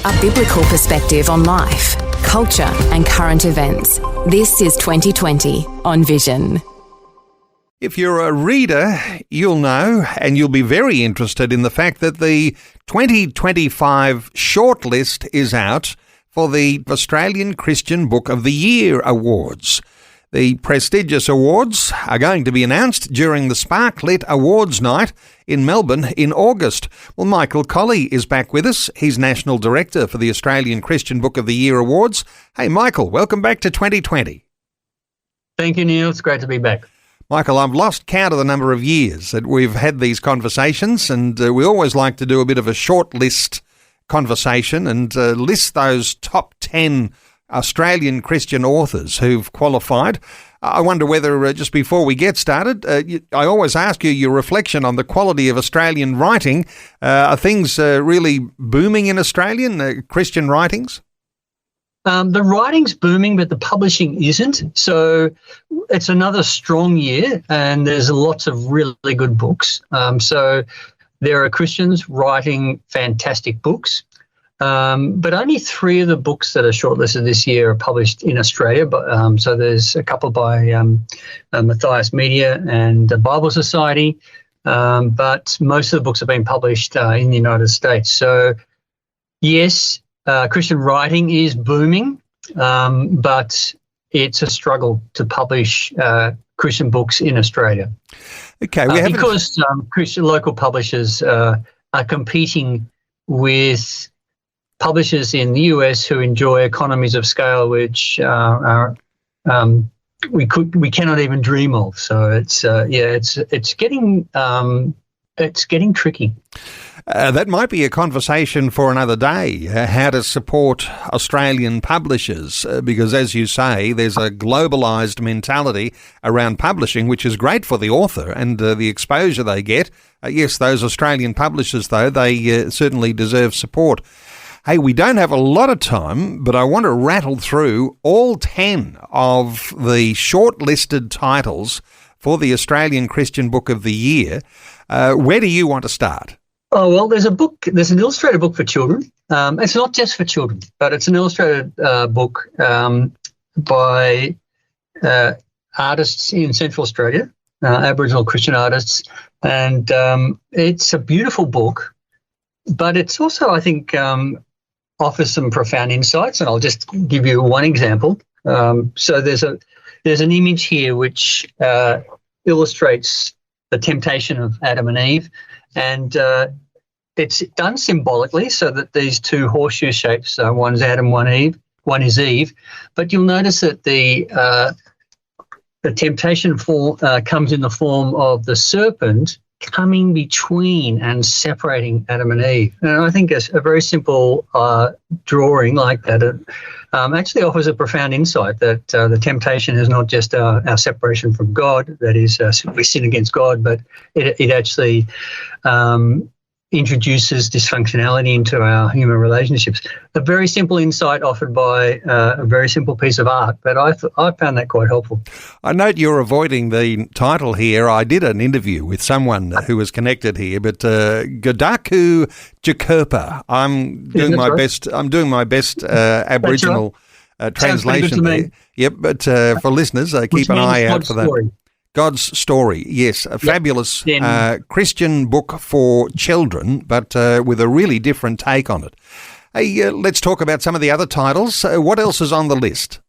a biblical perspective on life, culture and current events. This is 2020 on Vision. If you're a reader, you'll know, and you'll be very interested in the fact that the 2025 shortlist is out for the Australian Christian Book of the Year Awards. The prestigious awards are going to be announced during the SparkLit Awards Night in Melbourne in August. Well, Michael Collie is back with us. He's National Director for the Australian Christian Book of the Year Awards. Hey, Michael, welcome back to 2020. Thank you, Neil. It's great to be back. Michael, I've lost count of the number of years that we've had these conversations, and we always like to do a bit of a short list conversation and list those top 10 Australian Christian authors who've qualified. I wonder whether, just before we get started, I always ask you your reflection on the quality of Australian writing. Are things really booming in Australian Christian writings? The writing's booming, but the publishing isn't. So it's another strong year, and there's lots of really good books. So there are Christians writing fantastic books. But only 3 of the books that are shortlisted this year are published in Australia. But so there's a couple by Matthias Media and the Bible Society, but most of the books have been published in the United States. So yes, Christian writing is booming, but it's a struggle to publish Christian books in Australia. Okay, because Christian local publishers are competing with publishers in the US who enjoy economies of scale, which we cannot even dream of. So it's getting tricky. That might be a conversation for another day, how to support Australian publishers, because as you say, there's a globalised mentality around publishing, which is great for the author and the exposure they get. Yes, those Australian publishers, though, they certainly deserve support. Hey, we don't have a lot of time, but I want to rattle through all 10 of the shortlisted titles for the Australian Christian Book of the Year. Where do you want to start? Oh, well, there's an illustrated book for children. It's not just for children, but it's an illustrated book by artists in Central Australia, Aboriginal Christian artists. And it's a beautiful book, but it's also, I think, offers some profound insights, and I'll just give you one example. So there's an image here which illustrates the temptation of Adam and Eve, and it's done symbolically so that these 2 horseshoe shapes, one's Adam, one is Eve, but you'll notice that the temptation comes in the form of the serpent coming between and separating Adam and Eve. And I think a very simple drawing like that actually offers a profound insight that the temptation is not just our separation from God, that is, we sin against God, but it actually introduces dysfunctionality into our human relationships. A very simple insight offered by a very simple piece of art, but I found that quite helpful. I note you're avoiding the title here. I did an interview with someone who was connected here, but Gadaku Jakurpa. I'm doing my best Aboriginal translation there. Yep, but for listeners, keep an eye out for that. Story. God's Story, yes, a fabulous Christian book for children, but with a really different take on it. Hey, let's talk about some of the other titles. What else is on the list?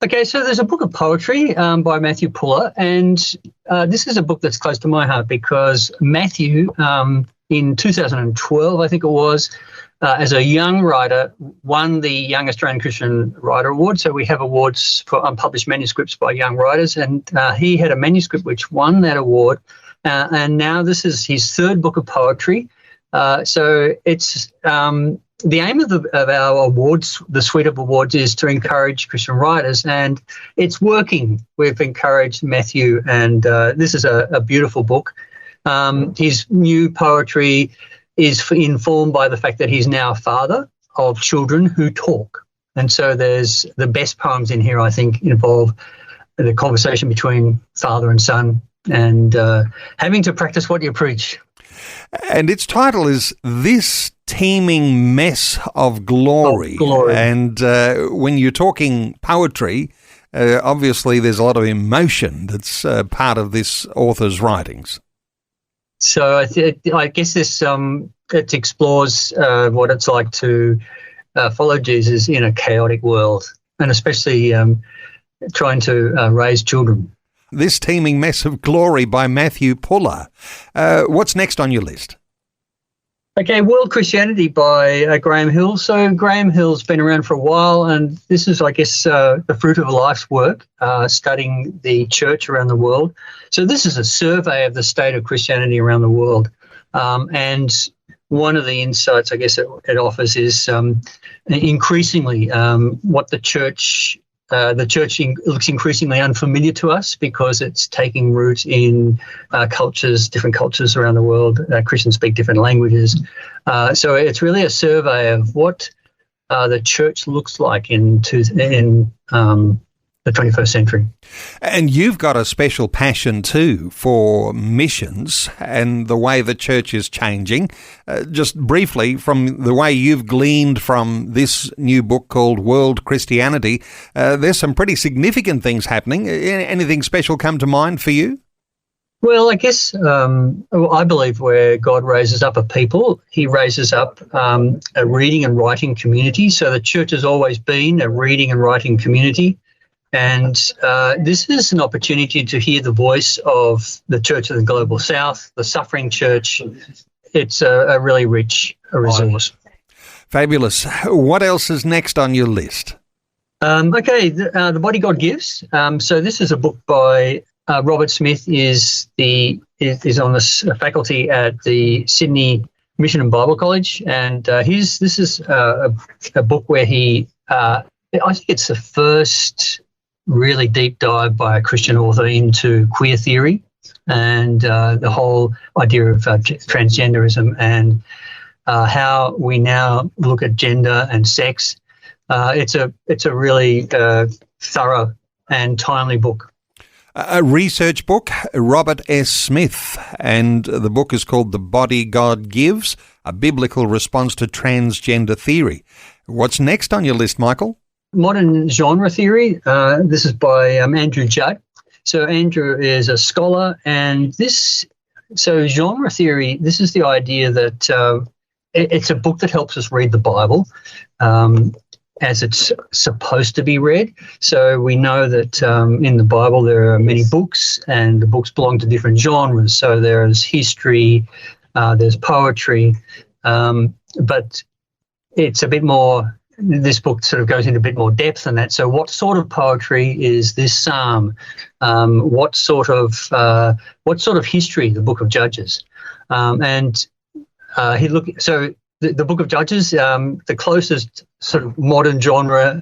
Okay, so there's a book of poetry by Matthew Puller, and this is a book that's close to my heart because Matthew, in 2012, I think it was, as a young writer, won the Young Australian Christian Writer Award. So we have awards for unpublished manuscripts by young writers, and he had a manuscript which won that award. And now this is his 3rd book of poetry. So it's the aim of our awards, the suite of awards, is to encourage Christian writers, and it's working. We've encouraged Matthew, and this is a beautiful book. His new poetry is informed by the fact that he's now a father of children who talk. And so there's the best poems in here, I think, involve the conversation between father and son and having to practice what you preach. And its title is This teeming mess of glory. And when you're talking poetry, obviously there's a lot of emotion that's part of this author's writings. So I guess this it explores what it's like to follow Jesus in a chaotic world, and especially trying to raise children. This Teeming Mess of Glory by Matthew Puller. What's next on your list? Okay, World Christianity by Graham Hill. So Graham Hill's been around for a while, and this is, I guess, the fruit of a life's work, studying the church around the world. So this is a survey of the state of Christianity around the world. And one of the insights, I guess, it offers is increasingly what the church looks increasingly unfamiliar to us because it's taking root in different cultures around the world. Christians speak different languages. So it's really a survey of what the church looks like in the 21st century. And you've got a special passion too for missions and the way the church is changing. Just briefly, from the way you've gleaned from this new book called World Christianity, there's some pretty significant things happening. Anything special come to mind for you? Well, I guess I believe where God raises up a people, he raises up a reading and writing community. So the church has always been a reading and writing community. And this is an opportunity to hear the voice of the Church of the Global South, the suffering church. It's a really rich resource. Fabulous. What else is next on your list? The Body God Gives. So this is a book by Robert Smith. Is on the faculty at the Sydney Mission and Bible College, and this is a book where I think it's the first really deep dive by a Christian author into queer theory and the whole idea of transgenderism and how we now look at gender and sex. It's a really thorough and timely book. A research book, Robert S. Smith, and the book is called The Body God Gives, a biblical response to transgender theory. What's next on your list, Michael? Modern Genre Theory. This is by Andrew Judd. So Andrew is a scholar, and genre theory, this is the idea that it's a book that helps us read the Bible as it's supposed to be read. So we know that in the Bible there are many books, and the books belong to different genres. So there's history, there's poetry, but it's a bit more. This book sort of goes into a bit more depth than that. So what sort of poetry is this psalm? What sort of history, the Book of Judges? The Book of Judges, the closest sort of modern genre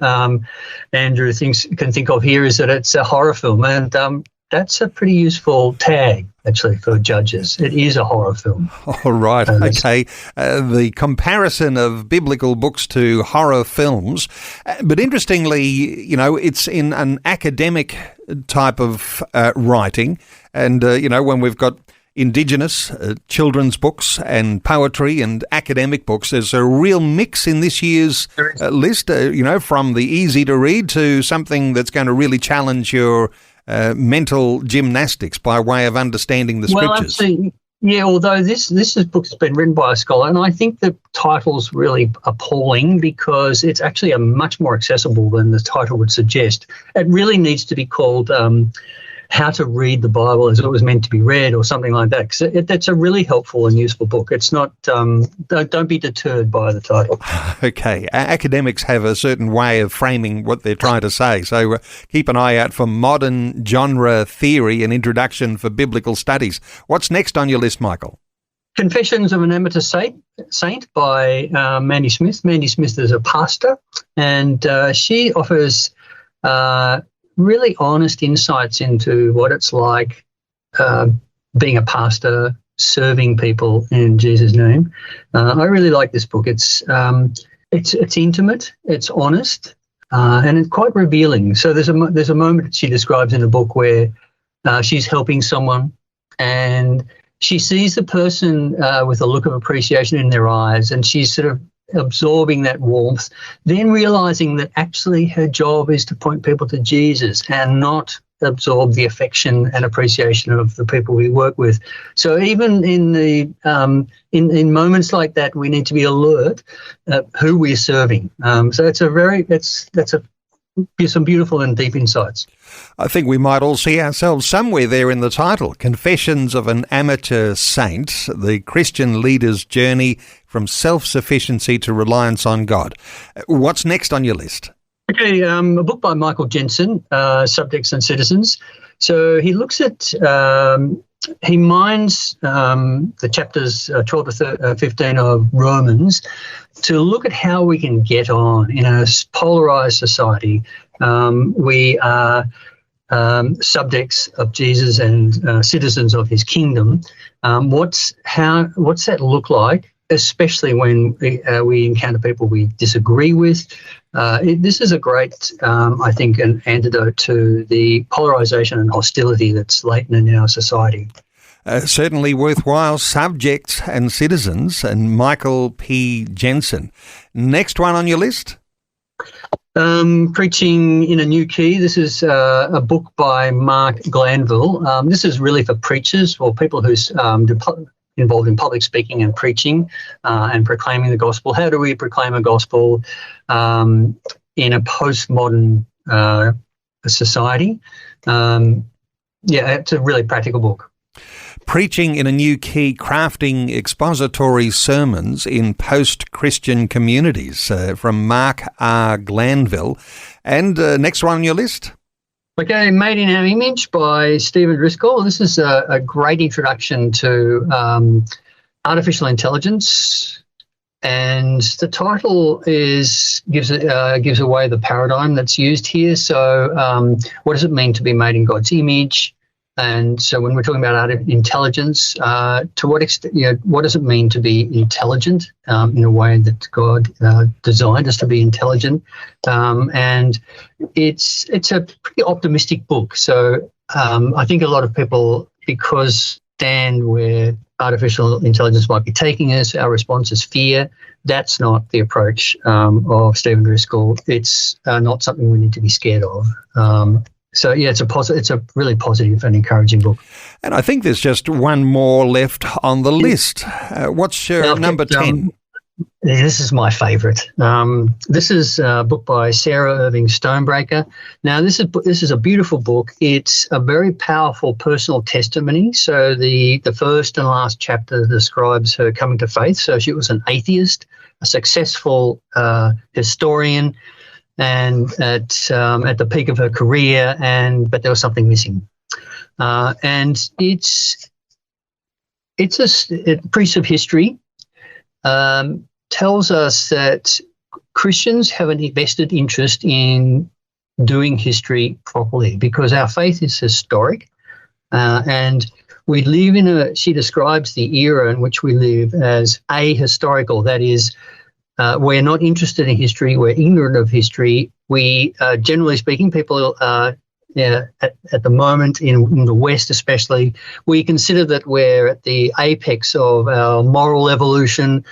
Andrew can think of here is that it's a horror film, and that's a pretty useful tag, actually, for Judges. It is a horror film. All right, okay. The comparison of biblical books to horror films. But interestingly, it's in an academic type of writing. And, when we've got Indigenous children's books and poetry and academic books, there's a real mix in this year's list, from the easy to read to something that's going to really challenge your mental gymnastics by way of understanding the scriptures. Actually, yeah, although this book's been written by a scholar, and I think the title's really appalling because it's actually much more accessible than the title would suggest. It really needs to be called How to Read the Bible as It Was Meant to Be Read, or something like that, because it's a really helpful and useful book. It's not, don't be deterred by the title. Okay. Academics have a certain way of framing what they're trying to say, so keep an eye out for Modern Genre Theory, an introduction for biblical studies. What's next on your list, Michael? Confessions of an Amateur Saint by Mandy Smith. Mandy Smith is a pastor, and she offers really honest insights into what it's like being a pastor, serving people in Jesus' name. I really like this book. It's intimate, it's honest, and it's quite revealing. So there's a moment that she describes in the book where she's helping someone, and she sees the person with a look of appreciation in their eyes, and she's sort of absorbing that warmth, then realizing that actually her job is to point people to Jesus and not absorb the affection and appreciation of the people we work with. So even in the in moments like that, we need to be alert at who we're serving. So it's some beautiful and deep insights. I think we might all see ourselves somewhere there in the title, Confessions of an Amateur Saint, the Christian leader's journey from self-sufficiency to reliance on God. What's next on your list? Okay, a book by Michael Jensen, Subjects and Citizens. So he looks at, he mines the chapters 12 to 15 of Romans to look at how we can get on in a polarized society. We are subjects of Jesus and citizens of his kingdom. What's that look like, especially when we encounter people we disagree with? This is a great, I think, an antidote to the polarization and hostility that's latent in our society. Certainly worthwhile, Subjects and Citizens, and Michael P. Jensen. Next one on your list? Preaching in a New Key. This is a book by Mark Glanville. This is really for preachers or people who's involved in public speaking and preaching and proclaiming the gospel. How do we proclaim a gospel in a postmodern society? It's a really practical book. Preaching in a New Key, crafting expository sermons in post-Christian communities, from Mark R. Glanville. And next one on your list? Okay, Made in Our Image by Stephen Driscoll. This is a great introduction to artificial intelligence, and the title gives away the paradigm that's used here. So, what does it mean to be made in God's image? And so, when we're talking about intelligence, to what extent, what does it mean to be intelligent in a way that God designed us to be intelligent? And it's a pretty optimistic book. So I think a lot of people, because stand where artificial intelligence might be taking us, our response is fear. That's not the approach of Stephen Driscoll. It's not something we need to be scared of. So, it's a really positive and encouraging book. And I think there's just one more left on the list. What's your number 10? This is my favourite. This is a book by Sarah Irving Stonebreaker. Now, this is a beautiful book. It's a very powerful personal testimony. So the first and last chapter describes her coming to faith. So she was an atheist, a successful historian, and at the peak of her career, but there was something missing. And it's a piece of history. Tells us that Christians have an vested interest in doing history properly because our faith is historic, and we live she describes the era in which we live as ahistorical. That is, we're not interested in history. We're ignorant of history. We, generally speaking, people at the moment in the West especially, we consider that we're at the apex of our moral evolution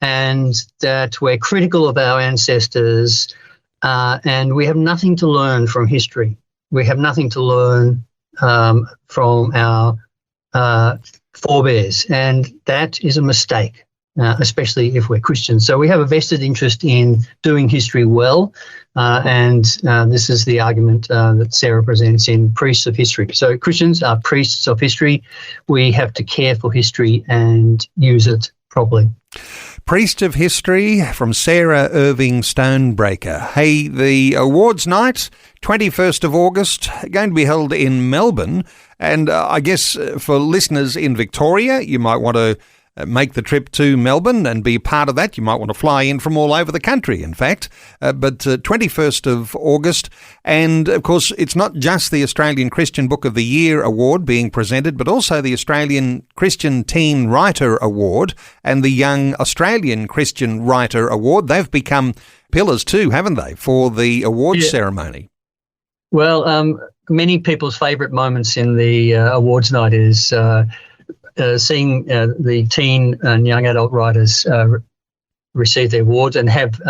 and that we're critical of our ancestors, and we have nothing to learn from history. We have nothing to learn from our forebears, and that is a mistake. Especially if we're Christians. So we have a vested interest in doing history well, and this is the argument that Sarah presents in Priests of History. So Christians are priests of history. We have to care for history and use it properly. Priest of History from Sarah Irving Stonebreaker. Hey, the awards night, 21st of August, going to be held in Melbourne. And I guess for listeners in Victoria, you might want to make the trip to Melbourne and be part of that. You might want to fly in from all over the country, in fact. But 21st of August. And, of course, it's not just the Australian Christian Book of the Year award being presented, but also the Australian Christian Teen Writer Award and the Young Australian Christian Writer Award. They've become pillars too, haven't they, for the awards ceremony? Well, many people's favourite moments in the awards night is seeing the teen and young adult writers receive their awards and have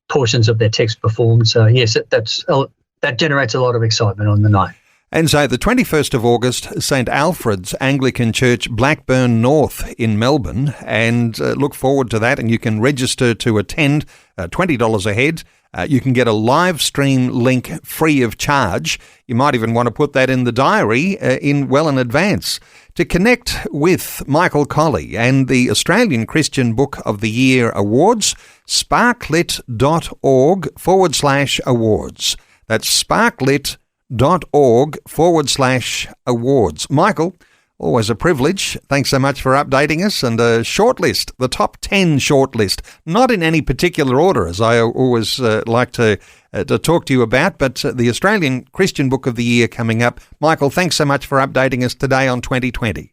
portions of their text performed. So yes, that generates a lot of excitement on the night. And so the 21st of August, St Alfred's Anglican Church, Blackburn North in Melbourne, and look forward to that. And you can register to attend, $20 a head. You can get a live stream link free of charge. You might even want to put that in the diary in advance. To connect with Michael Collie and the Australian Christian Book of the Year Awards, sparklit.org/awards. That's sparklit.org/awards. Michael, always a privilege. Thanks so much for updating us. And a shortlist, the top 10 shortlist, not in any particular order, as I always like to talk to you about, but the Australian Christian Book of the Year coming up. Michael, thanks so much for updating us today on 2020.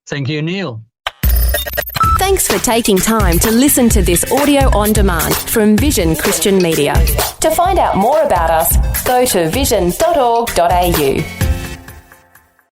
Thank you, Neil. Thanks for taking time to listen to this audio on demand from Vision Christian Media. To find out more about us, go to vision.org.au.